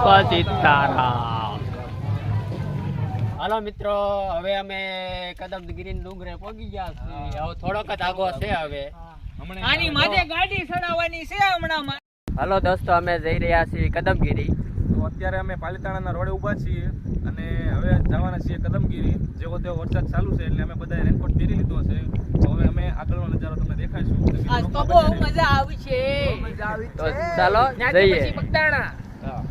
બાપા સીતારામ. હાલો મિત્રો, હવે અમે કદમગીરી ડુંગરે પહોંચી ગયા છીએ. હવે થોડોક જ આગો છે. હવે આની માથે ગાડી ચડાવવાની છે હમણાં. હાલો દોસ્તો, અમે જઈ રહ્યા છીએ કદમગીરી. તો અત્યારે અમે પાલીતાણાના રોડે ઊભા છીએ અને હવે જવાના છીએ કદમગીરી. જેવો તેવો વરસાદ ચાલુ છે એટલે અમે બધાએ રેનકોટ પહેરી લીધો છે. તો હવે અમે આગળનો નજારો તમને દેખાડીશું. આજ તો બહુ મજા આવી છે. તો ચાલો જઈએ. હા.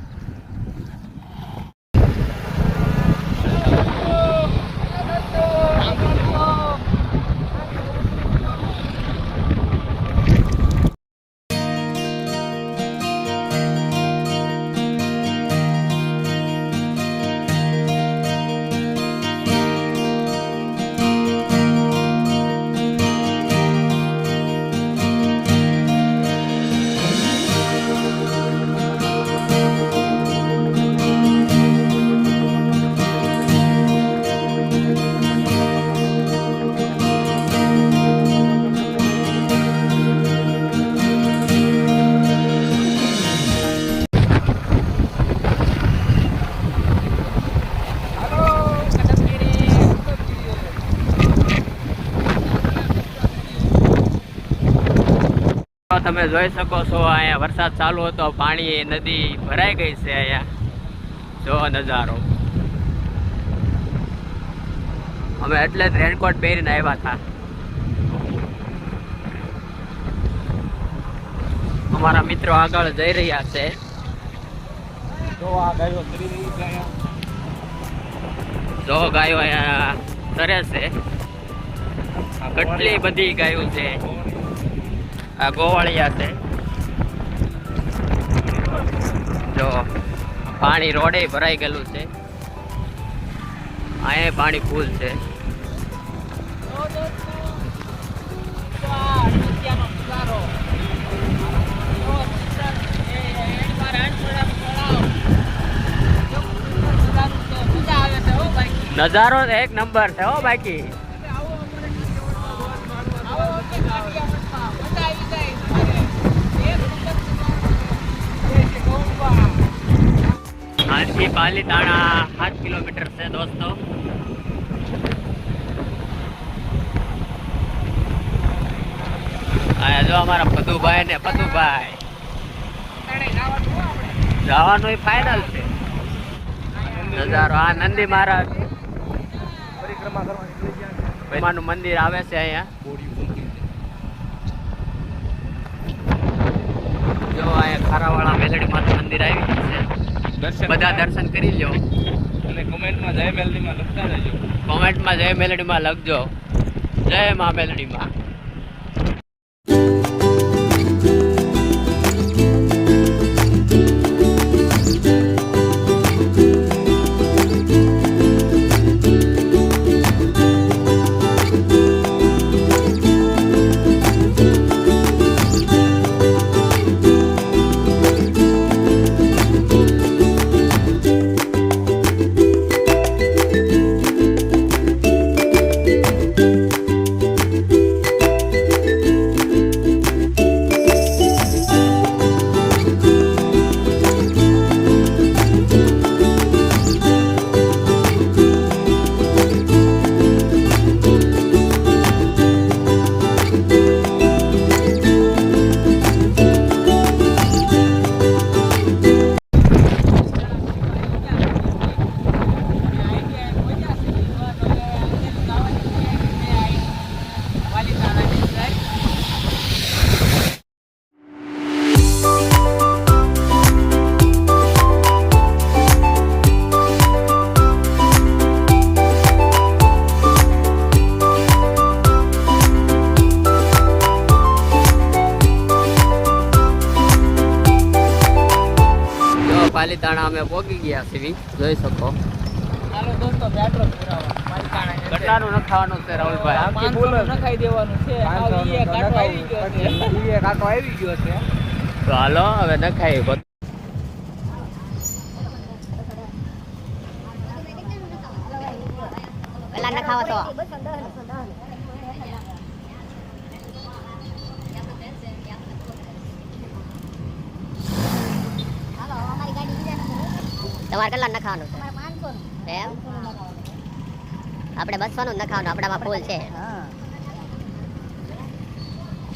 તમે જોઈ શકો છો, અહીંયા વરસાદ ચાલુ હતો, પાણી નદી ભરાઈ ગઈ છે. અહીંયા જો નજારો. અમે એટલે જ રેનકોટ પહેરીને આવ્યા હતા. અમારા મિત્રો આગળ જઈ રહ્યા છે. તો આ ગાયો ચરી રહી છે અહીંયા. જો ગાયો અહીંયા તરે છે. કેટલી બધી ગાયો છે. આ ગોવાળિયા છે. જો પાણી રોડે ભરાઈ ગયેલું છે. અહીંયા પાણી ફૂલ છે. નજારો એક નંબર છે હો બાકી. આજથી પાલીતાણા 7 કિલોમીટર છે દોસ્તો. આ જો અમારા પદુભાઈ ને પદુભાઈ જવાનું ફાઇનલ છે. નજારો આ નંદી મહારાજ પરિક્રમા કરવાની નું મંદિર આવે છે અહીંયા. જો અહીંયા ખારાવાળા મેલડી માનું મંદિર આવી ગયું છે. બધા દર્શન કરી લો અને કોમેન્ટમાં જય મેલડીમાં લખતા રહેજો. કોમેન્ટમાં જય મેલડીમાં લખજો. જય મા મેલડીમાં. પાલીતાણા અમે પહોંચી ગયા છીએ, જોઈ શકો. હાલો દોસ્તો, પેટ્રોલ પુરાવા પાલીતાણા. કેટલાનું નખાવાનું છે રાહુલભાઈ? 500 નખાઈ દેવાનું છે. ઈ કાંટો આવી ગયો છે. ઈ કાંટો આવી ગયો છે. તો હાલો હવે નખાઈ. પેલા નખાવા તો હાલો અમારી ગાડી બીજા તમારે કેટલા નખાવાનું છે એમ આપણે 200 નું જ નખાવાનું આપણામાં ફૂલ છે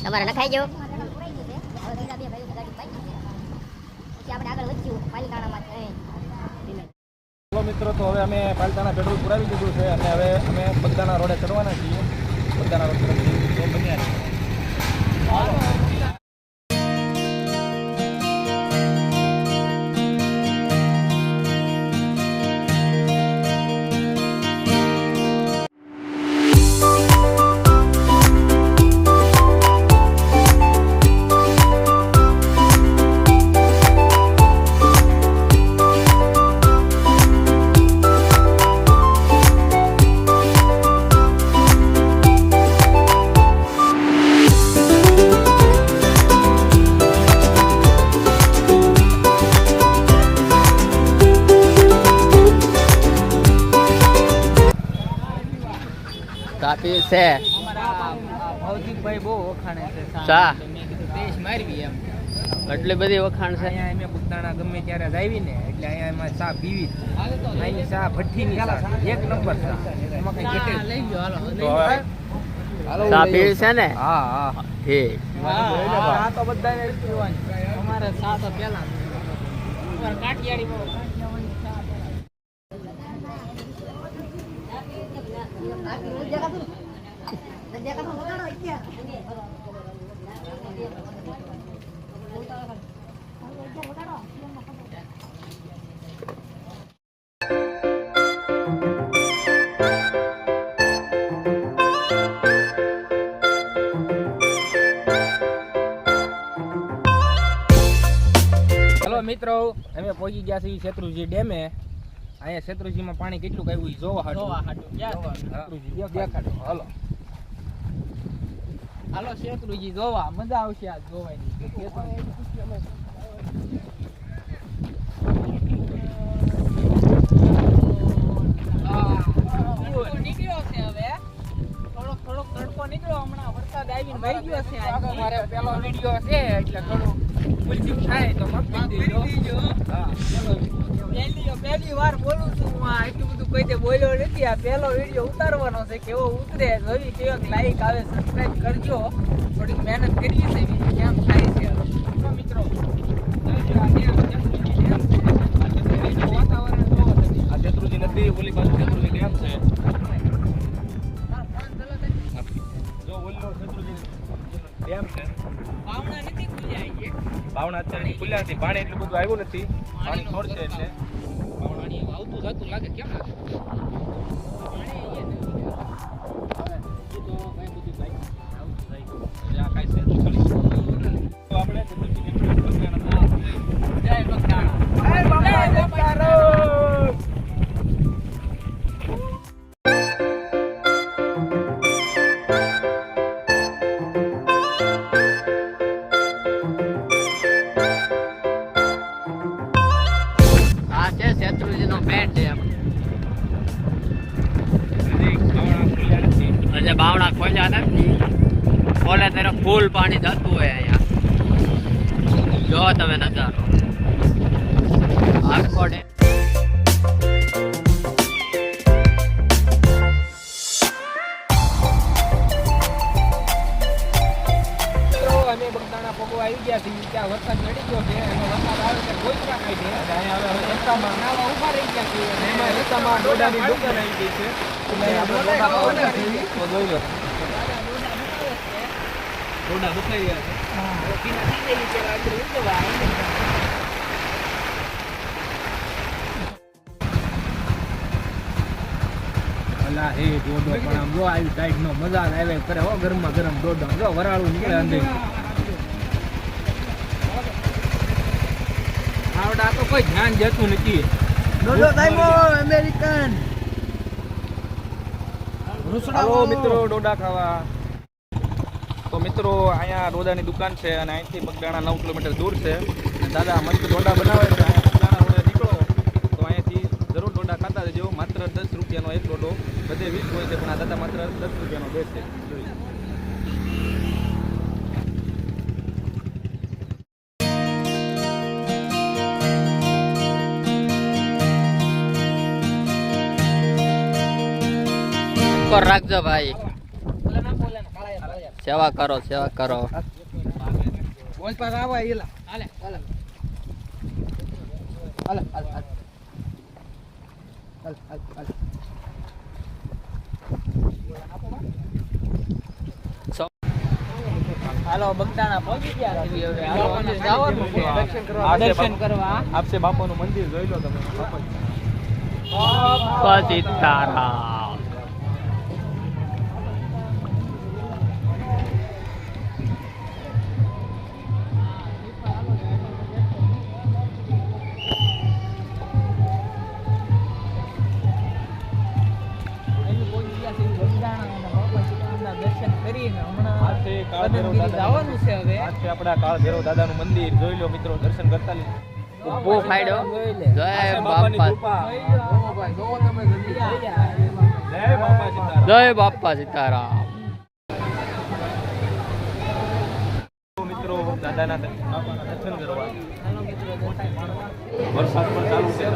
તમારે નખાઈ ગયો ચલો મિત્રો, તો હવે અમે પાલિતાણા પેટ્રોલ પુરાવી દીધું છે અને હવે અમે બગદાણા રોડે ચડવાના છીએ. બગદાણા રોડ તરફથી તો બન્યા છીએ. કાપી છે ભૌતિકભાઈ બહુ વખાણે છે ચા. તો મેં કીધું ટેસ્ટ મારવી એમ એટલી બધી વખાણ છે અહીંયા અમે બગદાણા ગમે ત્યારે જ આવી ને એટલે અહીંયા એમાં ચા પીવી જ. અહીંની ચા ભઠ્ઠીની ચા એક નંબર ચા એમાં કઈ ઘટે જ નહીં. તો હવે ચા પીવી છે ને હા હા ઠીક ચા તો બધાને જ પીવાની. અમારે ચા તો પહેલા અમારે કાઠિયાડી બહુ ચલો મિત્રો, અમે પહોંચી ગયા છીએ શેત્રુંજી ડેમે. અહીંયા શેત્રુંજીમાં પાણી કેટલું આવ્યું એ જોવા હાટું. શેત્રુંજી દેખાડો. હાલો હાલો શેત્રુંજી જોવા મજા આવશે આ જોવાની. નીકળ્યો છે હવે થોડોક તડકો નીકળ્યો હમણાં વરસાદ આવીને વહી ગયો છે. મારે પેલો વિડીયો છે એટલે થોડું ભૂલચૂક થાય તો માફી દેજો. હા પહેલી વાર બોલું છું હું. આ એટલું બધું કોઈ તે બોલ્યો નથી. આ પહેલો વિડીયો ઉતારવાનો છે. કેવો ઉતરે જોઈ કેવો લાઈક આવે સબસ્ક્રાઇબ કરજો. થોડીક મહેનત કરીએ છે કેમ થાય છે. તો મિત્રો વાતાવરણ જોવો તમે. આ શેત્રુંજી નદી, ઓલી બાજુ શેત્રુંજી ડેમ છે. જો ઓલો શેત્રુંજી ડેમ છે. ભાવના નથી ખુલ્યા છે. ભાવના અત્યારે ખુલ્યા નથી. પાણી એટલું બધું આવ્યું નથી. પાણી છોડશે એટલે પાણી આવતું જતું લાગે કેમ લાગે? આ કાંઈ છે તો ખરી. તો આપણે શેત્રુંજી ડેમ જય બગદાણા. જય બગદાણા. આ છે શેત્રુંજીનો મેન ડેમ. હજે બાવણા ખોલ્યા નથી. ખોલે ત્યારે ફૂલ પાણી જતું હોય અહીંયા. જો તમે નજારો આખો ડેમ. અમે બગદાણા પગો આવી ગયા છીએ. ત્યાં વરસાદ નડી ગયો છે. એનો વરસાદ આવે છે ગોચરા કાઢે. અહીંયા હવે રસ્તામાં નાવા ઉભા રહી ગયા છીએ. એમાં રસ્તામાં ડોડાની દુકાન આવી ગઈ છે. એટલે આપણે ડોડા ખાવાના છે. તો જોઈ લો. ડોડા દુખાઈ ગયા છે. અલા હે ડોડો પણ આમ જો આવી ટાઈટ નો મજા આવે કરે હો. ગરમા ગરમ ડોડો જો વરાળું નીકળે અંદર. આવડા તો કોઈ ધ્યાન જતું નથી. ડોડો ટાઈમો અમેરિકન. હાલો મિત્રો ડોડા ખાવા. તો મિત્રો અહીંયા ડોડાની દુકાન છે અને અહીંથી બગદાણા 9 કિલોમીટર દૂર છે. દાદા મસ્ત ડોડા બનાવે છે. અહીંયા બગદાણા રોડે નીકળો તો અહીંયાથી જરૂર ડોડા ખાતા જજો. માત્ર 10 રૂપિયાનો એક ડોડો. બધે 20 હોય છે પણ આ દાદા માત્ર 10 રૂપિયાનો દે છે. ઉપર રાખજો ભાઈ. સેવા કરો, સેવા કરો. બોલ પાસ આવા એલા હાલે હાલે હાલે હાલે હાલે હાલો બગદાણા પહોંચી ગયા છીએ હવે. હાલો અમે જવાનું છે દર્શન કરવા. આપશે બાપાનું મંદિર જોઈ લો તમે. સીતારામ. દર્શન કરીને હમણાં આજથી કાળ ભૈરવ કદમગીરી જવાનું છે હવે. આજથી આપણા કાળ ભૈરવ દાદાનું મંદિર જોઈ લો મિત્રો, દર્શન કરતા લીધું. ઉભો ફાયડો. જય બાપાની બાપા. કૃપા. ભાઈ જોવો તમે જલ્દી આવ્યા. જય બાપા સીતારામ. જય બાપા સીતારામ. મિત્રો દાદાના બાપાના દર્શન કરવા. હાલો મિત્રો દર્શન કરો. વરસાદ પણ ચાલુ છે.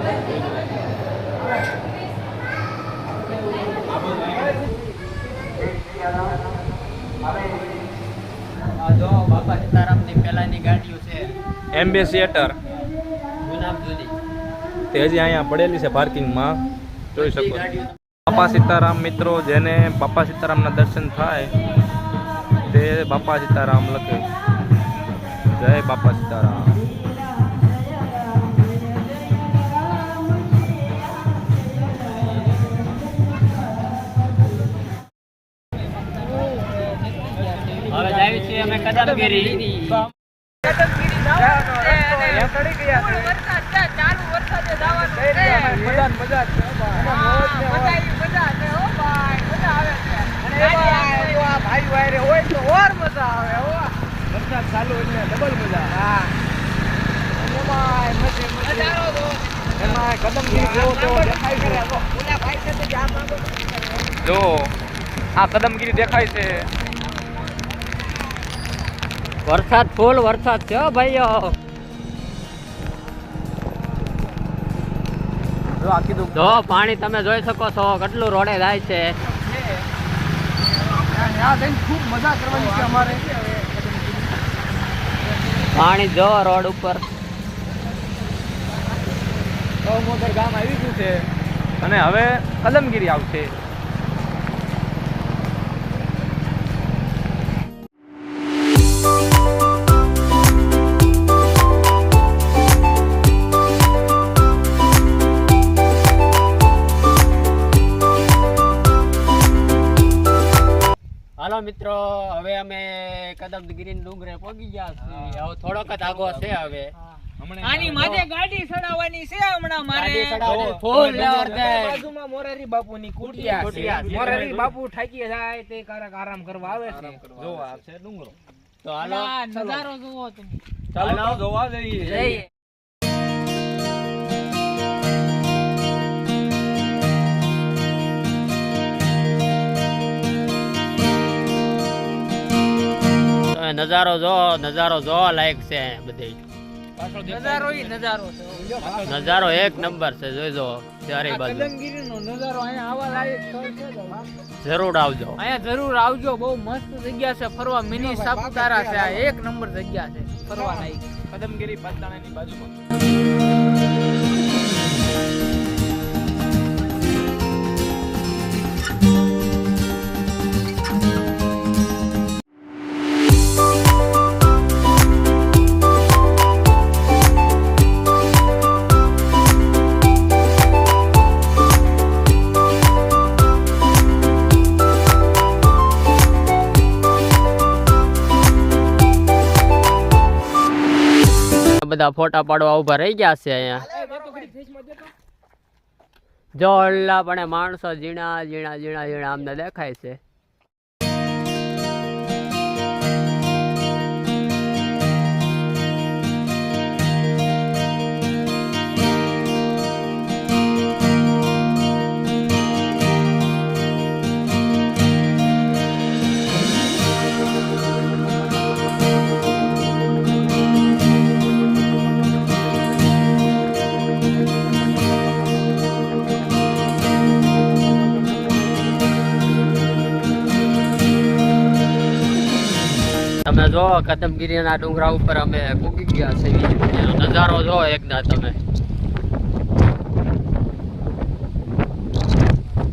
આ જો બાપા સીતારામની પહેલાની ગાડીઓ છે. એમ્બેસિએટર ગુલાબ જુદી. તે હજી અહીંયા પડેલી છે પાર્કિંગમાં, જોઈ શકો છો. ગાડીઓ બાપા સીતારામ મિત્રો, જેને બાપા સીતારામના દર્શન થાય તે બાપા સીતારામ લખે. જય બાપા સીતારામ. હવે જાવી છીએ અમે કદમગીરી. કદમગીરી જવાનું છે અને ફૂલ વરસાદ છે. ચાલુ વરસાદે જવાનું છે. મજા મજા છે. હા, મજા ઈ મજા છે હો ભાઈ. મજા આવે છે. અને ભાઈ જો આ ભાઈ વાયરે હોય તો ઓર મજા આવે હો. વરસાદ ચાલુ એટલે ડબલ મજા. હા. અને ભાઈ મજા નજારો તો એમાં કદમગીરી જેવો તેવો દેખાય છે. ઓલા ભાઈ સાથે જ આ માંગો. જો આ કદમગીરી દેખાય છે. વરસાદ ફૂલ વરસાદ છે હો ભાઈઓ. જો આ કીધું જો પાણી તમે જોઈ શકો છો કેટલું રોડે જાય છે. આ જઈને ખૂબ મજા કરવાની છે અમારે. પાણી જો રોડ ઉપર. કૌમોદર ગામ આવી ગયું છે અને હવે કદમગીરી આવશે. હાલો મિત્રો, હવે અમે કદમગીરી ડુંગરે પહોંચી ગયા છીએ. હવે થોડોક જ આગો છે. હવે આની માથે ગાડી ચડાવવાની છે હમણાં મારે. ગાડી ચડાવવાની ફૂલ લેવડે. બાજુમાં મોરારી બાપુની કુટિયા છે. કુટિયા છે. મોરારી બાપુ થાકી જાય તે કારક આરામ કરવા આવે છે. જો આ છે ડુંગરો. તો હાલો આ નજારો જોવો તમે. ચાલો હાલો. તો જોવા જઈએ. જઈએ. તમે નજારો જો લાયક છે બધી. નજારો ઈ નજારો છે. નજારો એક નંબર છે. જોઈજો ચારે આ બાજુ. કદમગીરીનો નજારો અહીંયા આવા લાયક સ્થળ છે તો જરૂર આવજો. અહીંયા જરૂર આવજો. બહુ મસ્ત જગ્યા છે ફરવા. મિની સાપુતારા છે. આ એક નંબર જગ્યા છે ફરવા લાયક. કદમગીરી પાતાણાની બાજુમાં. બધા ફોટા પાડવા ઉભા રહી ગયા છે અહીંયા. જો ઓલા પણ માણસો ઝીણા ઝીણા ઝીણા ઝીણા અમને દેખાય છે. તમે જો કદમગીરીના ડુંગરા ઉપર અમે કૂકી ગયા છે. નજારો જો એકદા તમે.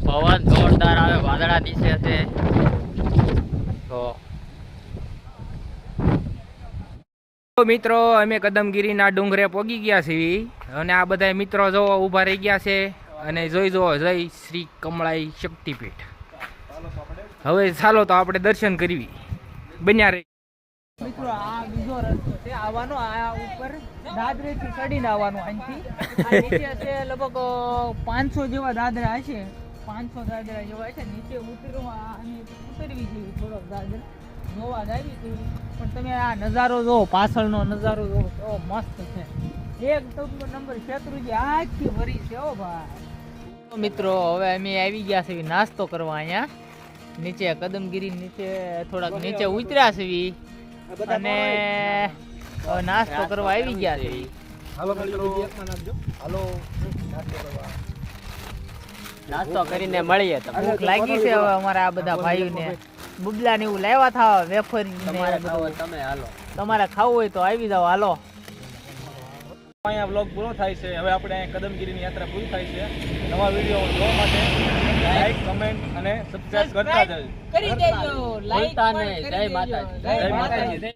પવન જોરદાર આવે, વાદળા નીચે છે. તો મિત્રો અમે કદમગીરીના ડુંગરે પોગી ગયા છીએ અને આ બધા મિત્રો જો ઊભા રહી ગયા છે અને જોઈ જો જય શ્રી કમળાઈ શક્તિપીઠ. હવે ચાલો તો આપણે દર્શન કરવી. બન્યા રહી મિત્રો. આ બીજો રસ્તો છે આવવાનો. આ ઉપર દાદરેથી ચડીને આવવાનું. અહીંથી આ નીચે છે લગભગ 500 જેવા દાદરા હશે. 500 દાદરા જેવા છે. નીચે ઉતરવી જેવી થોડોક દાદર જોવા આવી હતી. પણ તમે આ નજારો જો, પાછળનો નજારો જો, તો મસ્ત છે. એક નંબર શેત્રુજી આખી ભરી છે. ઓ ભાઈ મિત્રો હવે અમે આવી ગયા છે નાસ્તો કરવા. અહીંયા નીચે કદમગીરી નીચે થોડાક નીચે ઉતર્યા છે અને નાસ્તો કરવા આવી ગયા છે. નાસ્તો કરીને મળીએ. ભૂખ લાગી છે હવે અમારા આ બધા ભાઈઓને. બુબલા ને એવું લાવ્યા થા વેફર. તમે હાલો, તમારે ખાવું હોય તો આવી જાવ. હાલો. અહીંયા વ્લોગ પૂરો થાય છે. હવે આપણે અહીંયા કદમગીરીની યાત્રા પૂરી થાય છે. નવા વિડીયો જોવા માટે લાઈક, કમેન્ટ અને સબસ્ક્રાઇબ કરતા જજો. કરી દેજો. લાઈક ભૂલતા નહીં. જય માતાજી. જય માતાજી.